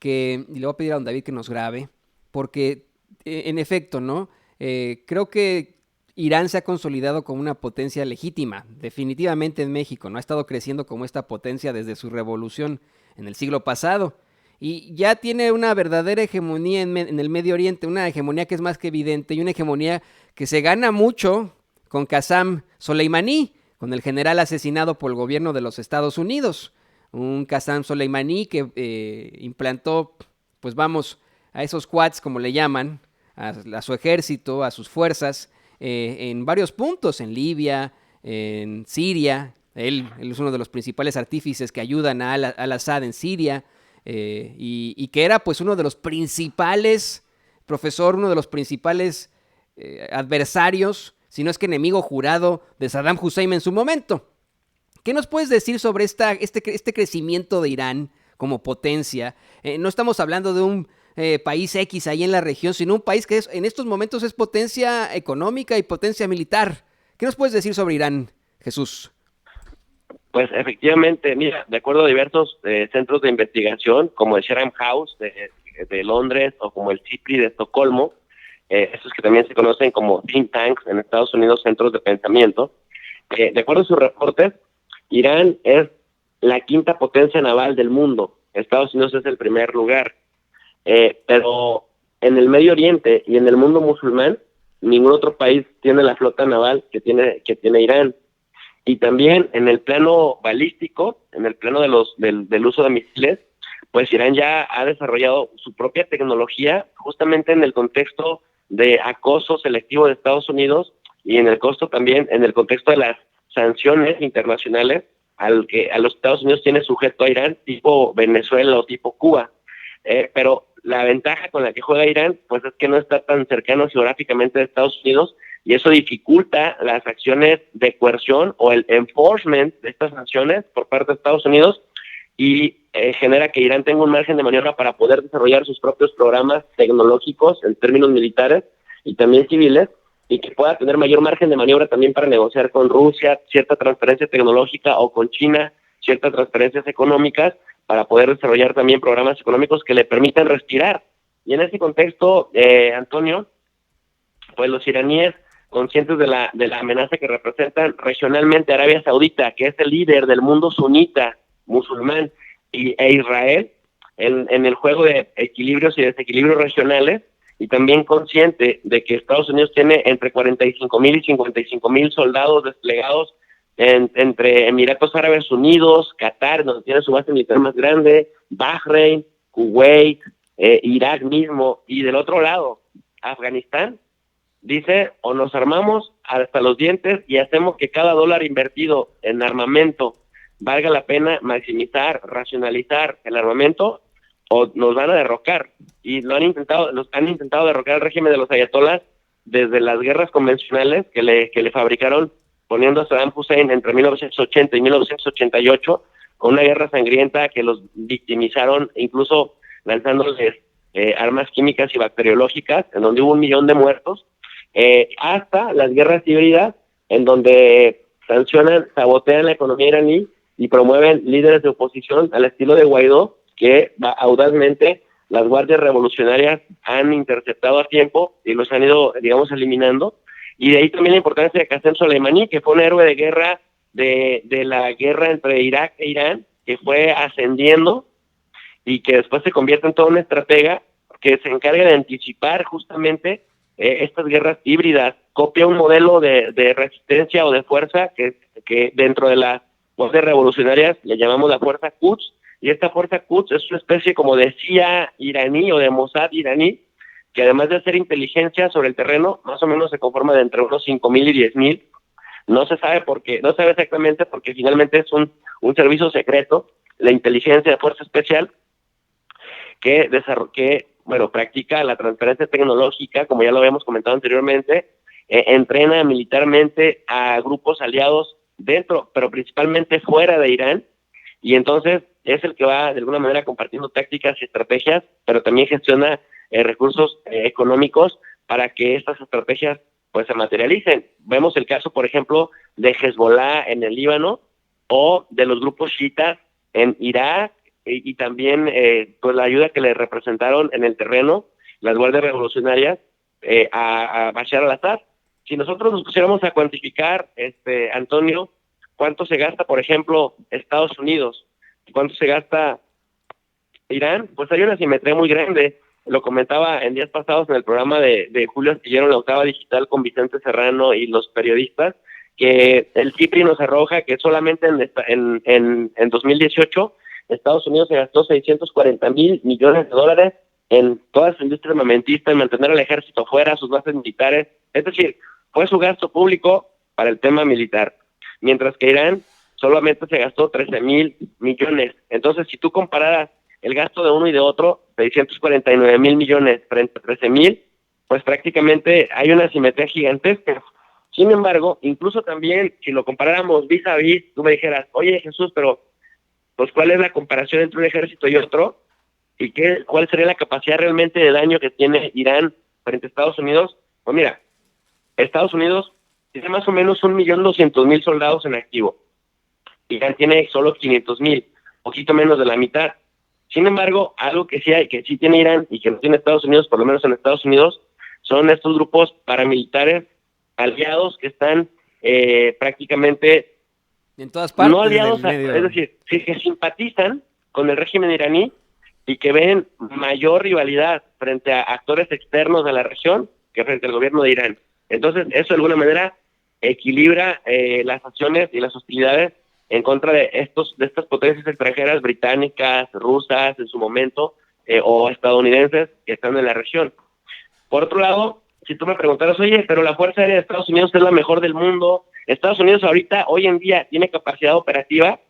y le voy a pedir a don David que nos grabe, porque en efecto, ¿no? Creo que Irán se ha consolidado como una potencia legítima, definitivamente en México, no ha estado creciendo como esta potencia desde su revolución en el siglo pasado. Y ya tiene una verdadera hegemonía en el Medio Oriente, una hegemonía que es más que evidente y una hegemonía que se gana mucho con Qasem Soleimani, con el general asesinado por el gobierno de los Estados Unidos. Un Qasem Soleimani que implantó, pues vamos, a esos quads, como le llaman, a su ejército, a sus fuerzas, en varios puntos, en Libia, en Siria. Él es uno de los principales artífices que ayudan a Al-Assad en Siria, y que era pues uno de los principales, profesor, uno de los principales adversarios, si no es que enemigo jurado de Saddam Hussein en su momento. ¿Qué nos puedes decir sobre este crecimiento de Irán como potencia? No estamos hablando de un país X ahí en la región, sino un país que en estos momentos es potencia económica y potencia militar. ¿Qué nos puedes decir sobre Irán, Jesús? Pues efectivamente, mira, de acuerdo a diversos centros de investigación, como el Chatham House de Londres o como el CIPRI de Estocolmo, estos que también se conocen como think tanks en Estados Unidos, centros de pensamiento, de acuerdo a sus reportes, Irán es la quinta potencia naval del mundo. Estados Unidos es el primer lugar. Pero en el Medio Oriente y en el mundo musulmán, ningún otro país tiene la flota naval que tiene Irán. Y también en el plano balístico, en el plano del uso de misiles, pues Irán ya ha desarrollado su propia tecnología justamente en el contexto de acoso selectivo de Estados Unidos y en el contexto de las sanciones internacionales a los Estados Unidos tiene sujeto a Irán, tipo Venezuela o tipo Cuba. Pero la ventaja con la que juega Irán, pues es que no está tan cercano geográficamente de Estados Unidos y eso dificulta las acciones de coerción o el enforcement de estas sanciones por parte de Estados Unidos y genera que Irán tenga un margen de maniobra para poder desarrollar sus propios programas tecnológicos en términos militares y también civiles y que pueda tener mayor margen de maniobra también para negociar con Rusia cierta transferencia tecnológica o con China ciertas transferencias económicas para poder desarrollar también programas económicos que le permitan respirar. Y en ese contexto, Antonio, pues los iraníes, conscientes de la amenaza que representan regionalmente Arabia Saudita, que es el líder del mundo sunita, musulmán, e Israel, en el juego de equilibrios y desequilibrios regionales, y también consciente de que Estados Unidos tiene entre 45,000 y 55,000 soldados desplegados entre Emiratos Árabes Unidos, Qatar, donde tiene su base militar más grande, Bahrein, Kuwait, Irak mismo, y del otro lado, Afganistán, dice, o nos armamos hasta los dientes y hacemos que cada dólar invertido en armamento valga la pena maximizar, racionalizar el armamento, o nos van a derrocar. Y han intentado derrocar el régimen de los ayatolás desde las guerras convencionales que le fabricaron poniendo a Saddam Hussein entre 1980 y 1988 con una guerra sangrienta que los victimizaron, incluso lanzándoles armas químicas y bacteriológicas, en donde hubo 1 millón de muertos, hasta las guerras híbridas, en donde sancionan, sabotean la economía iraní y promueven líderes de oposición al estilo de Guaidó, que audazmente las guardias revolucionarias han interceptado a tiempo y los han ido, digamos, eliminando. Y de ahí también la importancia de Qasem Soleimani, que fue un héroe de guerra de la guerra entre Irak e Irán, que fue ascendiendo y que después se convierte en toda una estratega que se encarga de anticipar justamente estas guerras híbridas. Copia un modelo de resistencia o de fuerza que dentro de las fuerzas revolucionarias le llamamos la fuerza Quds, y esta fuerza Quds es una especie como de CIA iraní o de Mossad iraní, que además de hacer inteligencia sobre el terreno, más o menos se conforma de entre unos 5,000 y 10,000. No se sabe por qué, no se sabe exactamente porque finalmente es un servicio secreto, la inteligencia de fuerza especial, que practica la transferencia tecnológica, como ya lo habíamos comentado anteriormente, entrena militarmente a grupos aliados dentro, pero principalmente fuera de Irán, y entonces es el que va de alguna manera compartiendo tácticas y estrategias, pero también gestiona recursos económicos para que estas estrategias pues se materialicen. Vemos el caso, por ejemplo, de Hezbollah en el Líbano o de los grupos chiitas en Irak, y también pues la ayuda que le representaron en el terreno las guardias revolucionarias a Bashar al-Assad. Si nosotros nos pusiéramos a cuantificar, Antonio, cuánto se gasta, por ejemplo, Estados Unidos, cuánto se gasta Irán, pues hay una simetría muy grande. Lo comentaba en días pasados en el programa de Julio Astillero en la Octava Digital con Vicente Serrano y los periodistas, que el CIPRI nos arroja que solamente en 2018 Estados Unidos se gastó 640 mil millones de dólares en toda su industria armamentista, en mantener al ejército afuera, sus bases militares. Es decir, fue su gasto público para el tema militar, mientras que Irán solamente se gastó 13 mil millones. Entonces, si tú compararas el gasto de uno y de otro, 649 mil millones frente a 13 mil, pues prácticamente hay una simetría gigantesca. Sin embargo, incluso también, si lo comparáramos vis a vis, tú me dijeras, oye Jesús, pero pues ¿cuál es la comparación entre un ejército y otro? ¿Y cuál sería la capacidad realmente de daño que tiene Irán frente a Estados Unidos? Pues mira, Estados Unidos tiene más o menos 1.200.000 soldados en activo. Irán tiene solo 500.000, poquito menos de la mitad. Sin embargo, algo que sí hay, que sí tiene Irán y que no tiene Estados Unidos, por lo menos en Estados Unidos, son estos grupos paramilitares aliados que están prácticamente en todas partes no aliados, del medio. es decir, sí que simpatizan con el régimen iraní y que ven mayor rivalidad frente a actores externos de la región que frente al gobierno de Irán. Entonces, eso de alguna manera equilibra las acciones y las hostilidades en contra de estas potencias extranjeras británicas, rusas en su momento, o estadounidenses que están en la región. Por otro lado, si tú me preguntaras, oye, pero la Fuerza Aérea de Estados Unidos es la mejor del mundo, Estados Unidos ahorita, hoy en día, tiene capacidad operativa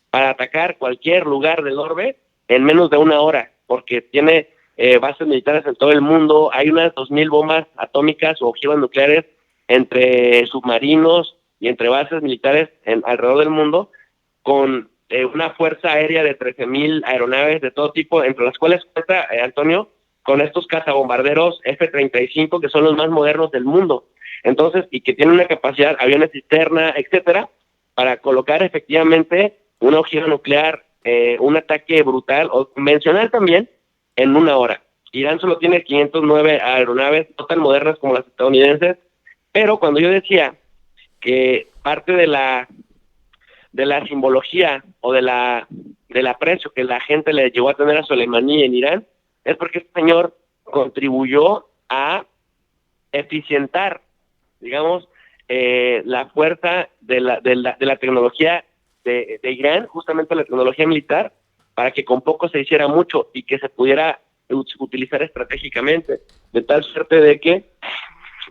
para atacar cualquier lugar del orbe en menos de una hora, porque tiene bases militares en todo el mundo, hay unas 2.000 bombas atómicas o ojivas nucleares entre submarinos y entre bases militares alrededor del mundo, con una fuerza aérea de 13.000 aeronaves de todo tipo, entre las cuales cuenta, Antonio, con estos cazabombarderos F-35, que son los más modernos del mundo. Entonces, y que tienen una capacidad, aviones cisterna, etcétera, para colocar efectivamente una ojiva nuclear, un ataque brutal o convencional también, en una hora. Irán solo tiene 509 aeronaves, no tan modernas como las estadounidenses, pero cuando yo decía que parte de la simbología o del aprecio que la gente le llegó a tener a Soleimani en Irán, es porque este señor contribuyó a eficientar, digamos, la fuerza de la tecnología de Irán, justamente la tecnología militar, para que con poco se hiciera mucho y que se pudiera utilizar estratégicamente, de tal suerte de que,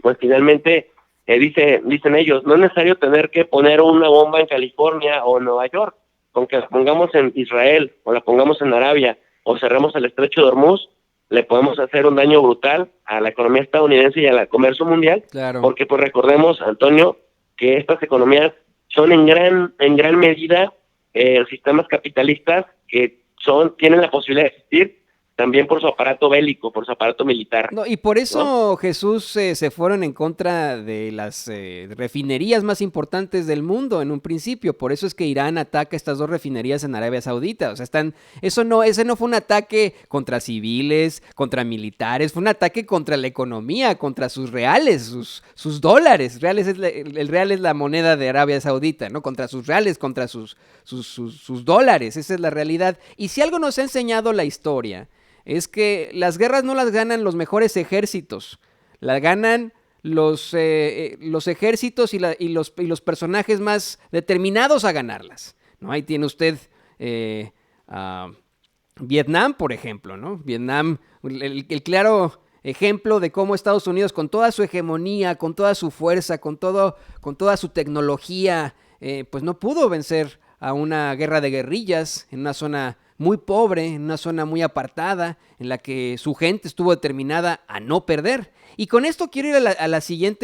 pues finalmente, dicen ellos, no es necesario tener que poner una bomba en California o en Nueva York, con que la pongamos en Israel o la pongamos en Arabia o cerremos el estrecho de Hormuz, le podemos hacer un daño brutal a la economía estadounidense y al comercio mundial, Claro. Porque pues recordemos, Antonio, que estas economías son en gran medida sistemas capitalistas que tienen la posibilidad de existir también por su aparato bélico, por su aparato militar. No, y por eso, ¿no? Jesús, se fueron en contra de las refinerías más importantes del mundo en un principio. Por eso es que Irán ataca estas dos refinerías en Arabia Saudita. O sea, ese no fue un ataque contra civiles, contra militares, fue un ataque contra la economía, contra sus reales, sus dólares. El real es la moneda de Arabia Saudita, ¿no? Contra sus reales, contra sus dólares. Esa es la realidad. Y si algo nos ha enseñado la historia, es que las guerras no las ganan los mejores ejércitos, las ganan los ejércitos y los personajes más determinados a ganarlas, ¿no? Ahí tiene usted Vietnam, por ejemplo, ¿no? Vietnam, el claro ejemplo de cómo Estados Unidos, con toda su hegemonía, con toda su fuerza, con toda su tecnología, pues no pudo vencer a una guerra de guerrillas en una zona muy pobre, en una zona muy apartada, en la que su gente estuvo determinada a no perder. Y con esto quiero ir a la siguiente